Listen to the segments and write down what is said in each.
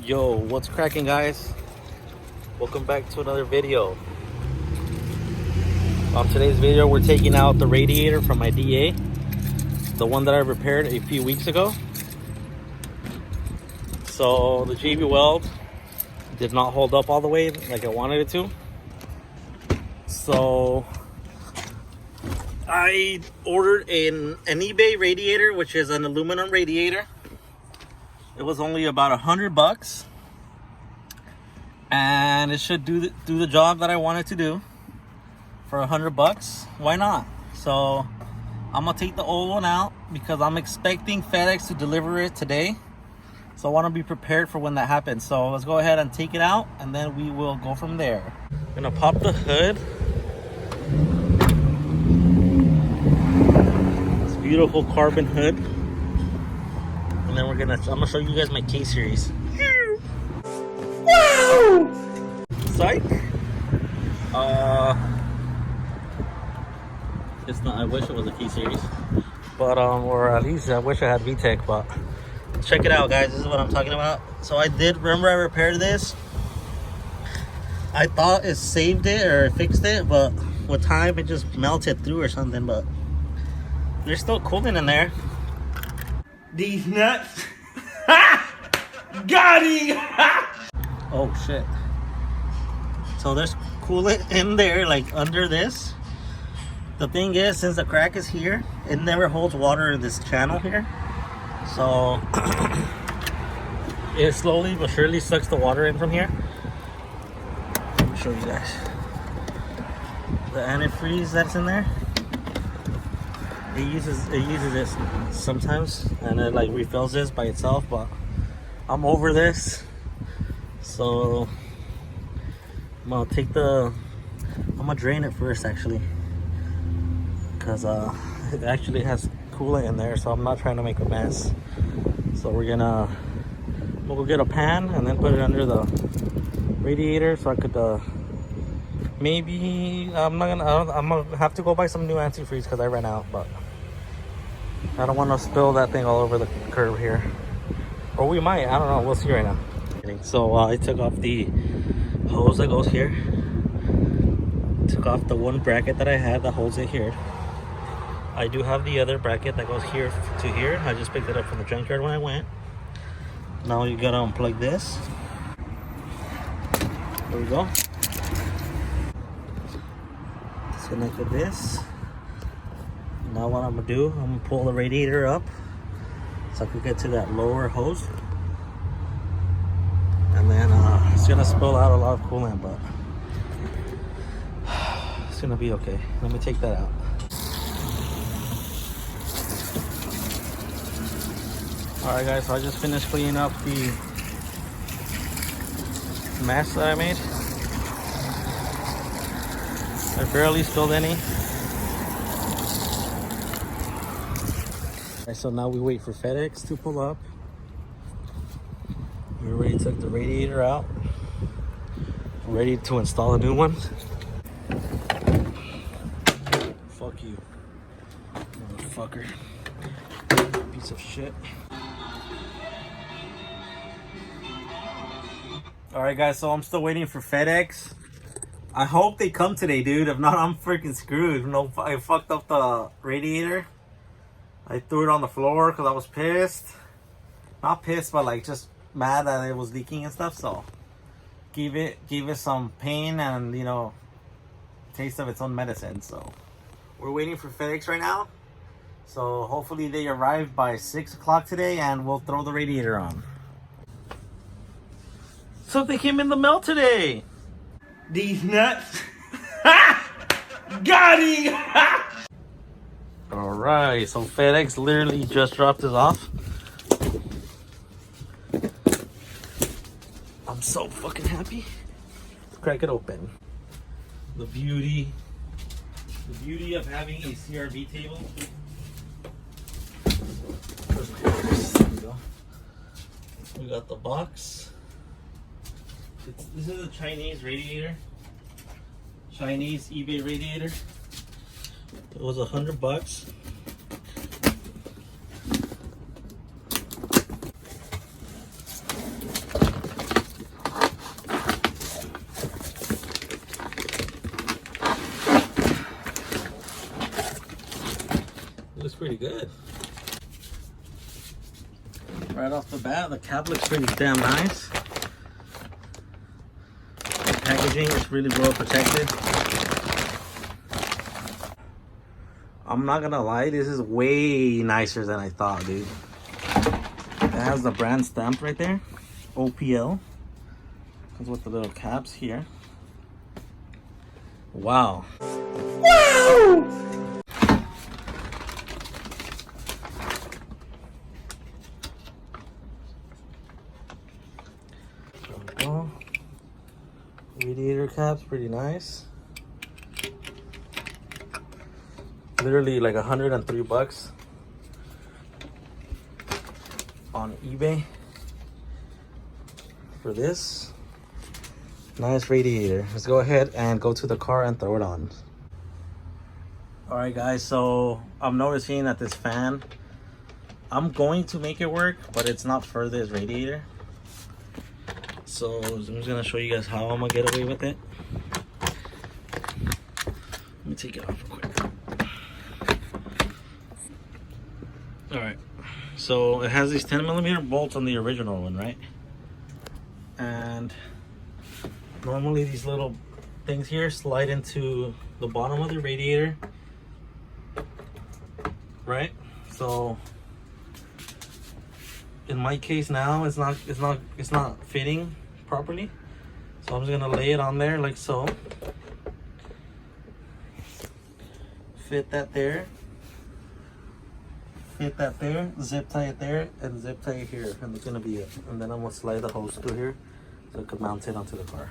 Yo, what's cracking, guys? Welcome back to another video. On today's video, we're taking out the radiator from my DA, the one that I repaired a few weeks ago. So the JB weld did not hold up all the way like I wanted it to. So I ordered an eBay radiator, which is an aluminum radiator. It was only about $100, and it should do the job that I wanted to do for $100. Why not? So I'm gonna take the old one out because I'm expecting FedEx to deliver it today. So I want to be prepared for when that happens. So let's go ahead and take it out, and then we will go from there. I'm gonna pop the hood. This beautiful carbon hood. And then I'm gonna show you guys my K series. Wow! Psych. It's not. I wish it was a K series, but or at least I wish I had VTEC. But check it out, guys. This is what I'm talking about. So I repaired this. I thought it saved it or fixed it, but with time it just melted through or something. But there's still coolant in there. These nuts. Got him. Oh shit. So there's coolant in there, like under this. The thing is, since the crack is here, it never holds water in this channel here. So it slowly but surely sucks the water in from here. Let me show you guys. The antifreeze that's in there. It uses this sometimes, and it like refills this by itself, but I'm over this. So I'm gonna drain it first, actually, because it actually has coolant in there, so I'm not trying to make a mess. So we'll go get a pan and then put it under the radiator, so I could maybe I'm gonna have to go buy some new antifreeze because I ran out, but I don't want to spill that thing all over the curb here, or we might. I don't know. We'll see right now. So I took off the hose that goes here. Took off the one bracket that I had that holds it here. I do have the other bracket that goes here to here. I just picked it up from the junkyard when I went. Now you gotta unplug this. There we go. Disconnect with this. Now what I'm gonna do, I'm gonna pull the radiator up so I can get to that lower hose. And then it's gonna spill out a lot of coolant, but it's gonna be okay. Let me take that out. Alright guys, so I just finished cleaning up the mess that I made. I barely spilled any. Alright, so now we wait for FedEx to pull up. We already took the radiator out. We're ready to install a new one. Fuck you, motherfucker. Piece of shit. Alright guys, so I'm still waiting for FedEx. I hope they come today, dude. If not, I'm freaking screwed. No, I fucked up the radiator. I threw it on the floor because I was pissed. Not pissed, but like just mad that it was leaking and stuff. So give it some pain and, you know, taste of its own medicine. So we're waiting for FedEx right now. So hopefully they arrive by 6 o'clock today, and we'll throw the radiator on. Something came in the mail today. These nuts. Got him. Alright, so FedEx literally just dropped this off. I'm so fucking happy. Let's crack it open. The beauty of having a CRV table. Where's my box? There we go. We got the box. This is a Chinese radiator. Chinese eBay radiator. It was $100. pretty good. Right off the bat, the cap looks pretty damn nice. The packaging is really well protected. I'm not gonna lie, this is way nicer than I thought, dude. It has the brand stamp right there, OPL. Comes with the little caps here. Wow. Wow! Radiator cap's pretty nice. Literally like $103 on eBay for this nice radiator. Let's go ahead and go to the car and throw it on. All right, guys, so I'm noticing that this fan, I'm going to make it work, but it's not for this radiator. So I'm just gonna show you guys how I'm gonna get away with it. Let me take it off real quick. All right, so it has these 10mm bolts on the original one, right? And normally these little things here slide into the bottom of the radiator, right? So in my case now, it's not fitting properly. So I'm just gonna lay it on there like so. Fit that there. Fit that there, zip tie it there, and zip tie it here, and it's gonna be it. And then I'm gonna slide the hose through here so I could mount it onto the car.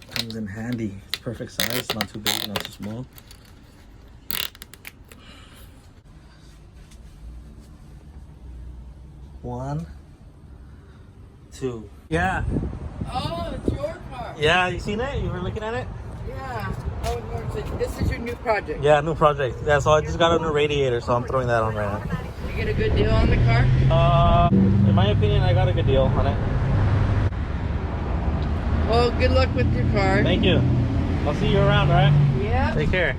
Comes in handy. It's perfect size, not too big, not too small. One, two. Yeah. Oh, it's your car. Yeah, you seen it? You were looking at it? Yeah. Oh, this is your new project. Yeah, new project. Yeah, so I just got a new radiator, so I'm throwing that on right now. You get a good deal on the car? In my opinion, I got a good deal on it. Well, good luck with your car. Thank you. I'll see you around, all right? Yeah. Take care.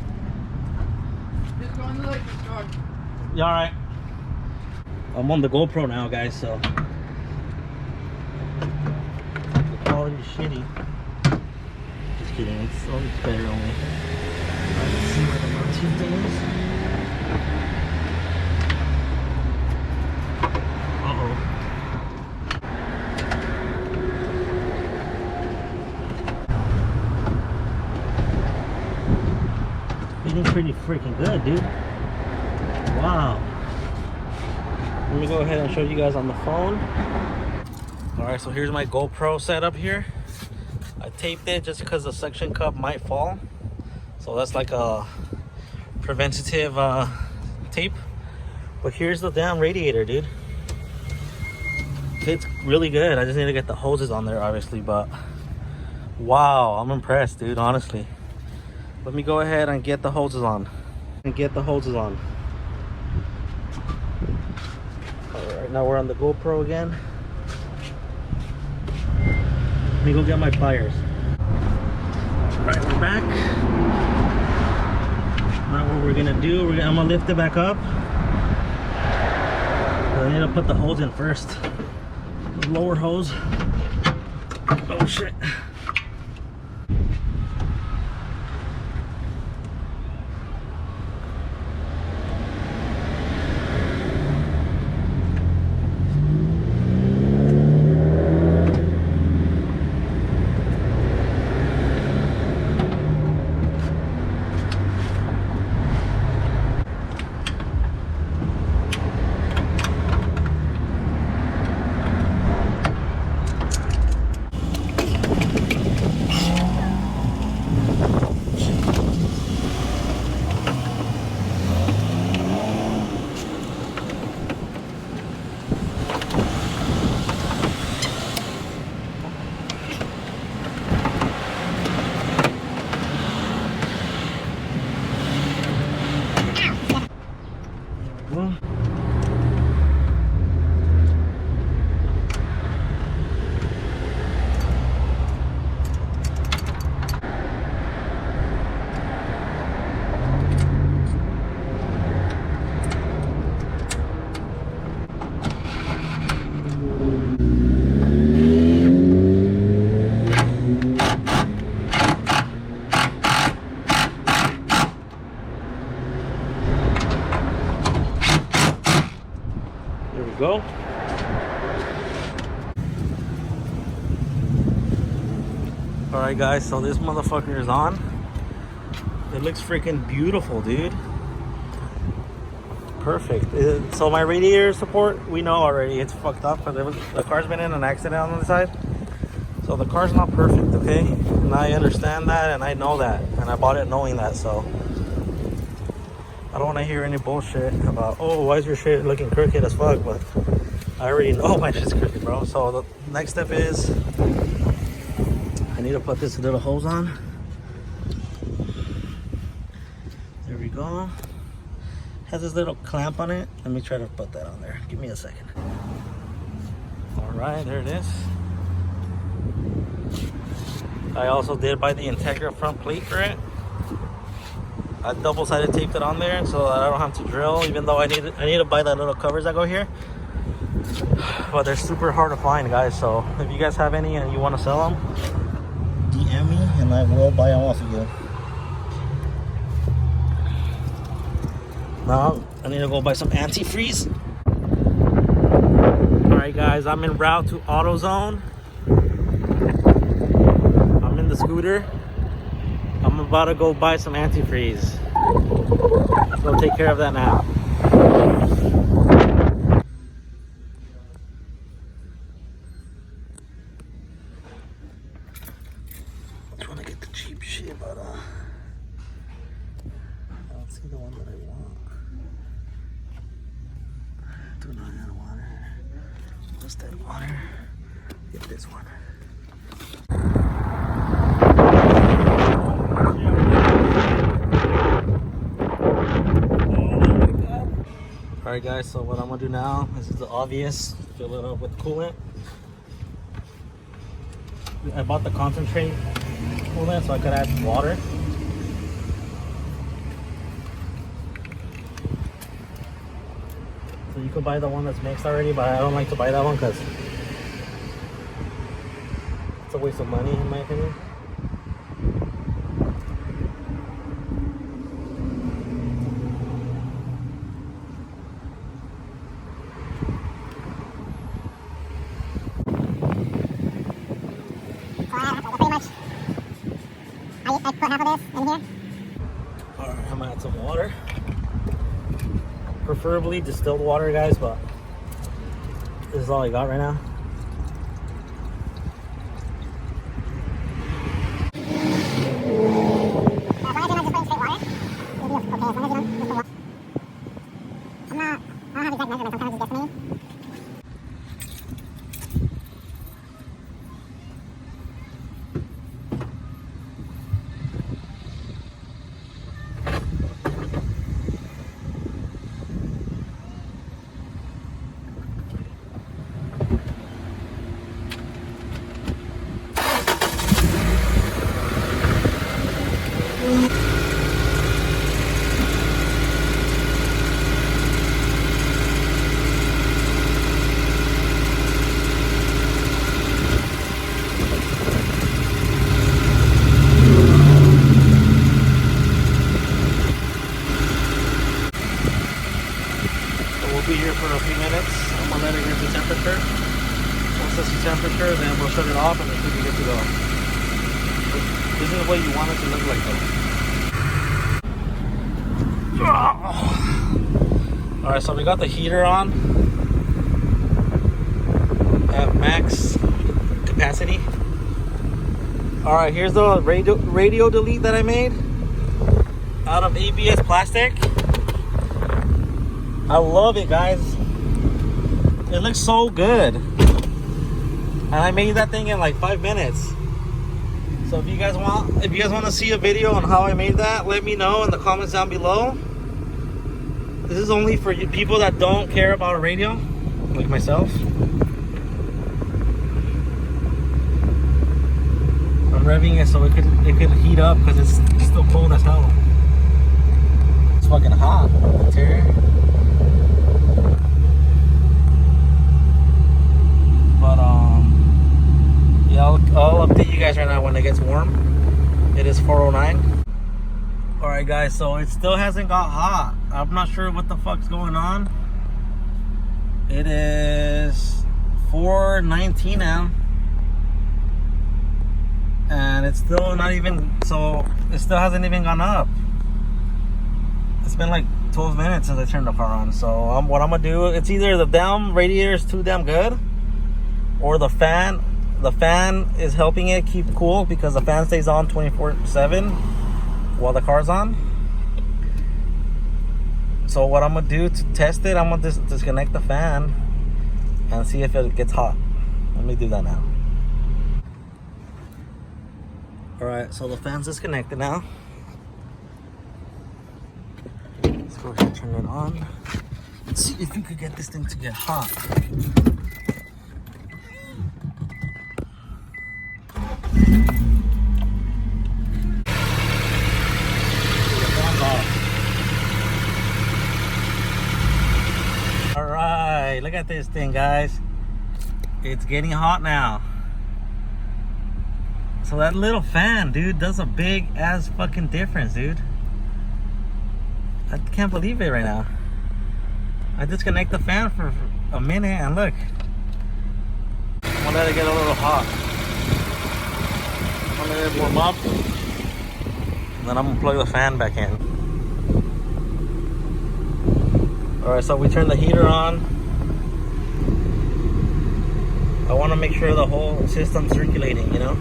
Just go in the liquor store. Yeah, all right. I'm on the GoPro now, guys, so the quality is shitty. Just kidding, it's better only. Alright, let's see where the mounting thing is. Feeling pretty freaking good, dude. Wow. Let me go ahead and show you guys on the phone. Alright, so here's my GoPro setup here. I taped it just because the suction cup might fall. So that's like a preventative tape. But here's the damn radiator, dude. It's really good. I just need to get the hoses on there, obviously, but wow, I'm impressed, dude, honestly. Let me go ahead and get the hoses on. Alright, now we're on the GoPro again. Let me go get my pliers. Alright, we're back. Now what we're gonna do, I'm gonna lift it back up. I need to put the hose in first. The lower hose. Oh shit. go. Alright guys, so this motherfucker is on. It looks freaking beautiful, dude. Perfect. So my radiator support, we know already it's fucked up because the car's been in an accident on the side. So the car's not perfect, okay? And I understand that and I know that. And I bought it knowing that, so I don't want to hear any bullshit about, oh, why is your shit looking crooked as fuck? But I already know my shit's crooked, bro. So the next step is I need to put this little hose on. There we go. Has this little clamp on it. Let me try to put that on there. Give me a second. All right, there it is. I also did buy the Integra front plate for it. I double-sided taped it on there so that I don't have to drill, even though I need to buy that little covers that go here. But they're super hard to find, guys. So if you guys have any and you want to sell them, DM me and I will buy them off of you. Now I need to go buy some antifreeze. Alright guys, I'm en route to AutoZone. I'm in the scooter. I'm about to go buy some antifreeze. So take care of that now. I'm trying to get the cheap shit, but I don't see the one that I want. Do not have water. What's that water? Get this one. Alright guys, so what I'm gonna do now, this is the obvious, fill it up with coolant. I bought the concentrate coolant so I could add water. So you could buy the one that's mixed already, but I don't like to buy that one because it's a waste of money in my opinion. I put half of this in here. Alright, I'm gonna add some water. Preferably distilled water, guys, but this is all I got right now. I don't have exact measurements, I'm kind of just guesstimating. Be here for a few minutes. I'm gonna let it get to temperature. Once it's to temperature, then we'll shut it off and it should be good to go. This is what you want it to look like though. Alright, so we got the heater on at max capacity. Alright, here's the radio delete that I made out of ABS plastic. I love it, guys. It looks so good. And I made that thing in like 5 minutes. So if you guys want to see a video on how I made that, let me know in the comments down below. This is only for people that don't care about a radio, like myself. I'm revving it so it could heat up because it's still cold as hell. It's fucking hot. Yeah, I'll update you guys right now when it gets warm. It is 4:09. Alright guys, so it still hasn't got hot. I'm not sure what the fuck's going on. It is 4:19 now. And it's still not even, so it still hasn't even gone up. It's been like 12 minutes since I turned the car on. So what I'm gonna do, it's either the damn radiator is too damn good, or the fan is helping it keep cool, because the fan stays on 24/7 while the car's on. So what I'm gonna do to test it, I'm gonna disconnect the fan and see if it gets hot. Let me do that now. All right, so the fan's disconnected now. Let's go ahead and turn it on. Let's see if we could get this thing to get hot. All right, look at this thing, guys. It's getting hot now. So that little fan, dude, does a big ass fucking difference, dude. I can't believe it right now. I disconnect the fan for a minute and look. I'm gonna let it get a little hot. I'm gonna let it warm up. And then I'm gonna plug the fan back in. Alright, so we turn the heater on. I wanna make sure the whole system's circulating, you know?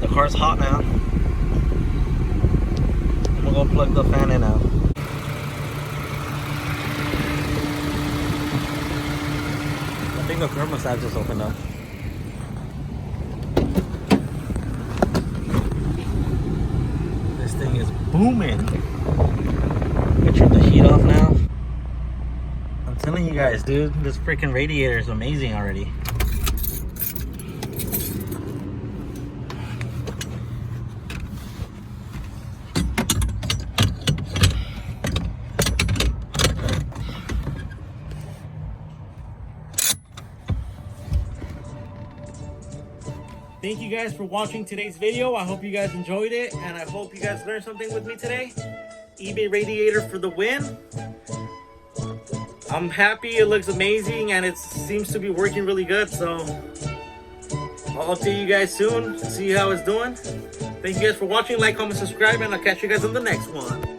The car's hot now. I'm gonna go plug the fan in now. I think the thermostat just opened up. This thing is booming. I turn the heat off now. I'm telling you guys, dude, this freaking radiator is amazing already. Thank you guys for watching today's video. I hope you guys enjoyed it, and I hope you guys learned something with me today. eBay radiator for the win. I'm happy, it looks amazing, and it seems to be working really good. So I'll update you guys soon, see how it's doing. Thank you guys for watching. Like, comment, subscribe, and I'll catch you guys on the next one.